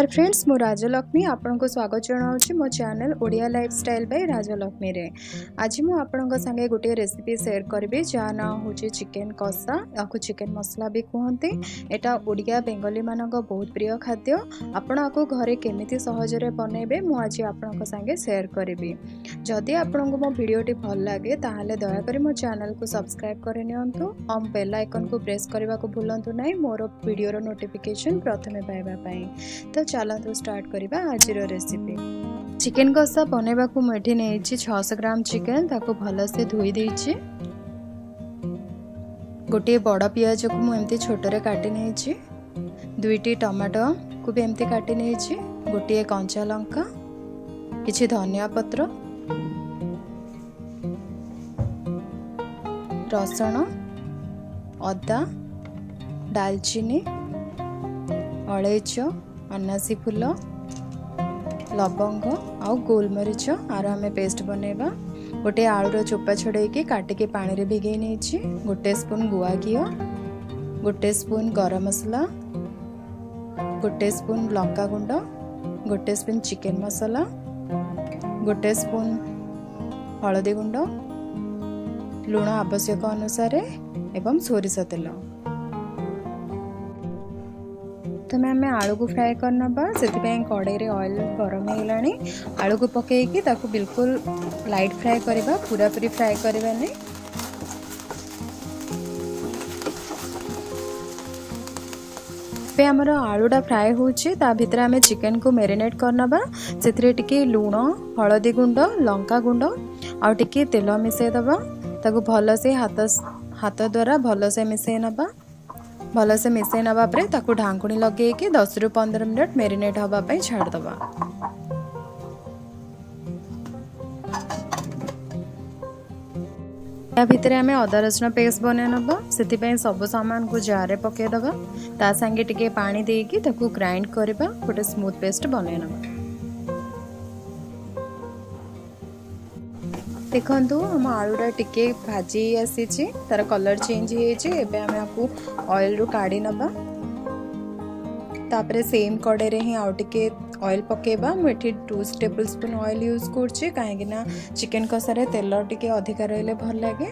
नमस्कार फ्रेंड्स, मु राजलक्ष्मी आपन को स्वागत जनाऊँगी मो channel Odia lifestyle by Rajalakshmi रे। आज मु आपन संगे गोटे रेसिपी शेयर करी जहाँ ना हूँ चिकेन कषा या चिकेन मसला भी कहते। यहाँ ओडिया बेंगली मान बहुत प्रिय खाद्य। आपण आपको घरे केमिति सहजरे बनइबे मु आज आपन संगे शेयर करी। जदि आपन को मो वीडियोटी भल लगे ताहले दयाकोरी मो चैनल को सब्सक्राइब करे नियंतु और बेल आइकन को प्रेस करने को भूलंतु नहीं मोर वीडियोर नोटिफिकेशन प्रथमे पाइबा पई। तो चलतु स्टार्ट करवा आज रेसिपी। चिकेन कषा बनइबा को मुझे नहीं 600 ग्राम चिकेन ताको भल से धोई देछि। गोटे बड़ पियाज को मुझे छोटे काटी नहीं। दुईटी टमाटो को भी एमती काटी नहीं। गोटे कंचा लंका, किछि धनिया पत्र, रसुण, अदा, दालचीनी, अलैच, अनासी फूल, लवंग आउ गोलमरीच आर आम पेस्ट बनइबा। गोटे आलूर चोपा छड़े काटिके पानी रे भिगई नहीं। गोटे स्पून गुआ घी, गोटे स्पून गरम मसला, गोटे स्पून लंका गुंड, गोटे स्पून चिकेन मसला, गोटे स्पून हलदी गुंड, लुण आवश्यक अनुसार एवं सोरिष तेल। तमें आम आलू को फ्राए करना से कड़ाई रे ऑयल गरम होगलानी। आलू को पकईकी ताकू बिल्कुल लाइट फ्राए करवा, पूरा पूरी फ्राए करवा नहीं। पे आमर आलूटा फ्राए होची ता भितर आम चिकेन को मैरिनेट करना। से टिके लुण, हलदी गुंड, लंका गुंड आउ टिके तेल मिसई दबा। ताकू भल से हाथ द्वारा भल से मिसई नबा। भल से मिसई नबा परे ताकू ढांकुणी लगे 10 रु 15 मिनट मैरिनेट हवा पई छाड़ दबा। या भितर आम अदा रसुण पेस्ट बना नबा। से सब सामान को जार रे पके दबा। ता संगे टिके पानी देकी ताकू ग्राइंड करबा, गोटे स्मूथ पेस्ट बना नबा। देखो आम आलूटा टिके भाजी आसी, तार कलर चेंज होबे आम आपको ऑयल रू काढ़ी नबा। तापरे सेम कड़े रे ही आउ टिके ऑयल पकेबा। मुझे 2 टेबल स्पून ऑयल यूज करछि कहीं चिकेन कषारे तेल टिके अधिका रहिले भल लगे।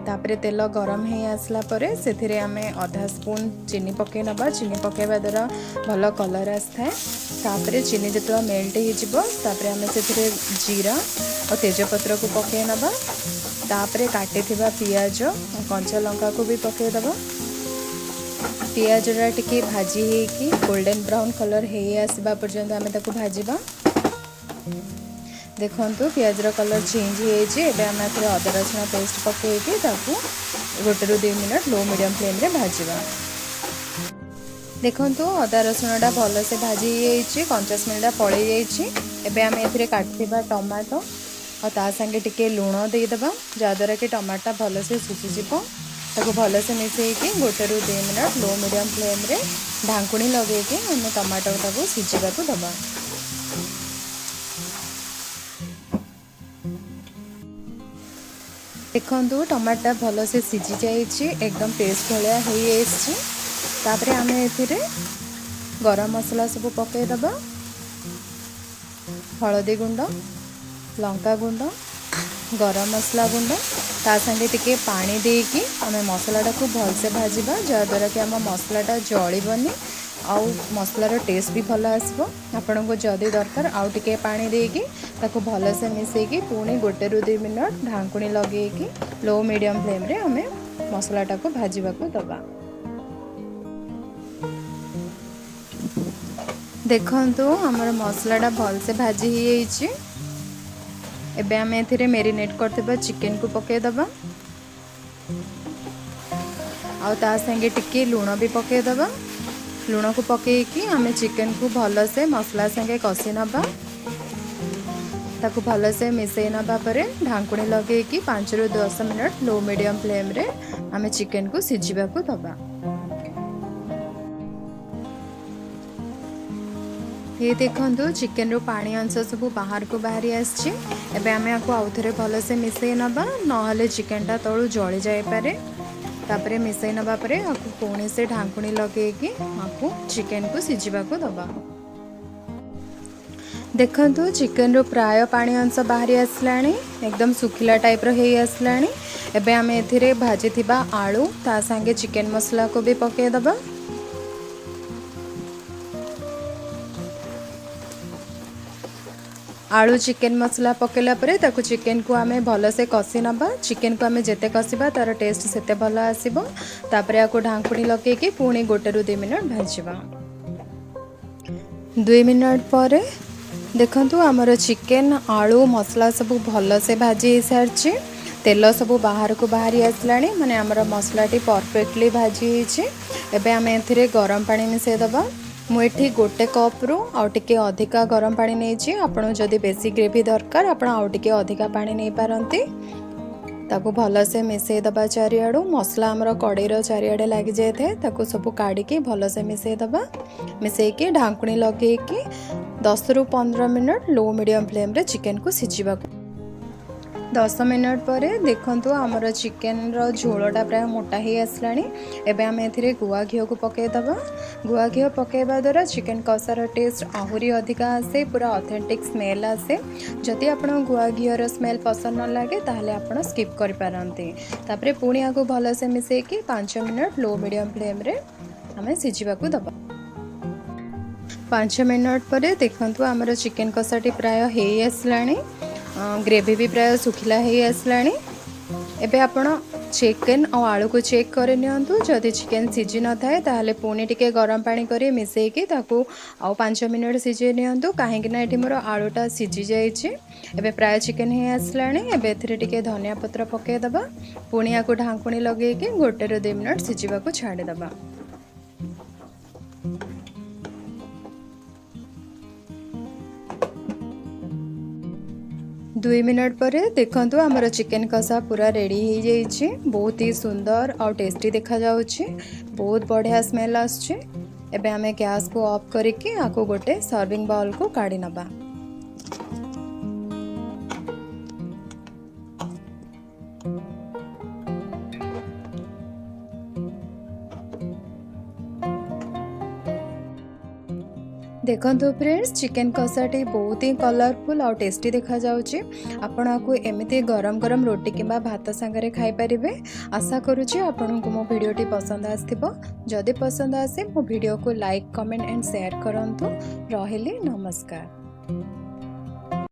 तापरे तेल गरम हो आसला परे सेथिरे आमे आधा स्पून चीनी पके नबा। चीनी पकेबा द्वारा भल कलर आसथाए। तापरे चीनी जो मेल्ट हो तापरे आमे सेथिरे जीरा और तेजपत्र को पके नबा। तापरे काटी थिबा पियाज और कंचा लंका को भी पके दबा। पियाज टिके भाजी होगी गोल्डन ब्राउन कलर हो आसवा पर्यंत आम ताको भाजवा। देखंतु पियाज कलर चेंज होइए। आम अदा रसुण पेस्ट पकईकी ताकू 1 ରୁ 2 मिनट लो मीडियम फ्लेम रे भाजवा। देखंतु अदा रसुणटा भल से भाजी होइए, कंचा स्मेलटा पड़े जाइए। आम ए काटिबा टमाटो और ता संगे टिके लुण देदेबा जहाँद्वारा कि टमाटा भल से सिझीज। ताको भल से मिसईकी 1 ରୁ 2 मिनट लो मीडियम फ्लेम रे ढांकुणी लगे आम टमाटो टाको सिझा को दबा। देखो टमाटा भल से सिझी जाइए, एकदम पेस्ट भाया हो। आम ए गरम मसला सब पकई दबा। हलदी गुंड, लंका गुंड, गरम मसला गुंड, ता संगे टिके पानी देकी आम मसलाटा को भल से भाजवा जहाँद्वारा कि आम मसलाटा जलिबनी आउ मसलार टेस्ट भी भल आसबो। आपन को जदि दरकार आउ टिके पानी देकी ताको भल से मिसईकी पुणी 1 ରୁ 2 मिनट ढांकुणी लगे लो मीडियम फ्लेम रे आम मसलाटा को भाजवा को दबा। देखंतु हमर मसलाटा भल से भाजी हो। एबे आम एथिरे मैरिनेट करथिबा चिकेन को पके दबा। आउ ता संगे टिके लुण भी पके दबा। लुण को पकेकी आम चिकेन को भल से मसला संगे कषि नबा। ताको भल से मिसई नबा परे ढांकुणी लगे 5 ରୁ 10 मिनट लो मीडियम फ्लेम रे आम चिकेन को सिझीबा को दबा। ये देखो चिकेन रो पानी अंश सब बाहर को बाहरी आसी। आम आपको आउ थे भल से मिसई नबा ना चिकेनटा तलू जली जाए पारे। तापरे मिसई नबा परे आपको पुणी से ढांकुणी लगे आपको चिकेन को सिझा को दबा। देखंतु चिकन रो प्राय पानी अंश बाहरी आसलाणी एकदम सुखिला टाइप रो हेई आसलाणी। एबे आमे एथिरे भाजी थिबा आलू ता संगे चिकन मसला को भी पके दबा। आलू चिकन मसला पकेला परे ताकू चिकन को आमे भल से कसी नबा। चिकन को आमे जेते कसिबा तार टेस्ट सेते भल आसीबो। तापरे आको ढांकुणी लगे पुणी 1 ରୁ 2 मिनट भाजिबा। 2 मिनट पर देखंतु आमर चिकन आलू मसला सब भल से भाजी सारी तेल सब बाहर को बाहरी आसलाणी माने आमर मसलाटी परफेक्टली भाजी होइछि। एबे आमे एथिरे गरम पानी मिसै दबा। मुठी 1 कप रु आउ टिके अधिका गरम पानी नहीं। आपन जदि बेसी ग्रेवी दरकार आपण आउ टिके अधिका पानी नहीं पारंती। ताकू भल से मिसई दबा चारिआडू। मसला आमर कड़ईर चारिआडे लगी जाए थे ताकू सब काढ़ी भल से मिसई दबा। मिसईकी ढांकुणी लगे 10 ରୁ 15 मिनट लो मीडियम फ्लेम रे चिकन को सिझिबा। 10 मिनट पर देखंतु आमर चिकन रो झोलटा प्राय मोटा ही आसलाणी। एबे आमे एथिरे गुआ घियो को पके दबा। गुआ घियो पकेबा द्वारा चिकन कसार टेस्ट आहुरी अधिका आसे, पूरा ऑथेंटिक स्मेल आसे। जदि आपण गुआ घियोर स्मेल पसंद न लागे ताहले आपण स्किप करि पारंती। तापरे पुणी आको भल से मिसेकी 5 मिनट लो मीडियम फ्लेम रे आमे सिझिबा को दबा। 5 मिनट पर देखंतु आमर चिकन कसाटी प्राय हेई आसलाणी। ग्रेवी भी प्राय सुखिला हेई आसलाणी। एबे आपण चिकन और आलू को चेक कर नियंतु। जदि चिकन सिझी न थाए ताहले पुणी टिके गरम पानी करी मिसेकी ताकू आउ 5 मिनट सिझे नियंतु। काहेकि ना एठी मोर आलूटा सिझी जाइछि। एबे प्राय चिकन हेई आसलाणी। एबे एथिरे टिके धनिया पत्र पके दबा। पुणी आको ढांकुणी लगे 1 ରୁ 2 मिनट सिझिबा को छाड़ी दबा। 2 मिनट पर देखंतु आमर चिकन कषा पूरा रेडी हो जाइए। बहुत ही सुंदर और टेस्टी देखा जाउछि। बहुत बढ़िया स्मेल आसछि। एबे आमे गैस को ऑफ करके आको गोटे सर्विंग बाउल को काढ़ी नबा। देखंतु फ्रेंड्स चिकन कषाटी बहुत ही कलरफुल और टेस्टी देखा जाउछि। आपण आको एमिति गरम गरम रोटी किंबा भात संगरे खाई परिबे। आशा करूछि आपण को मो वीडियोटी पसंद आस्थिबो। जदि पसंद आसे मो वीडियो को लाइक कमेंट एंड शेयर करंतु। रहिले नमस्कार।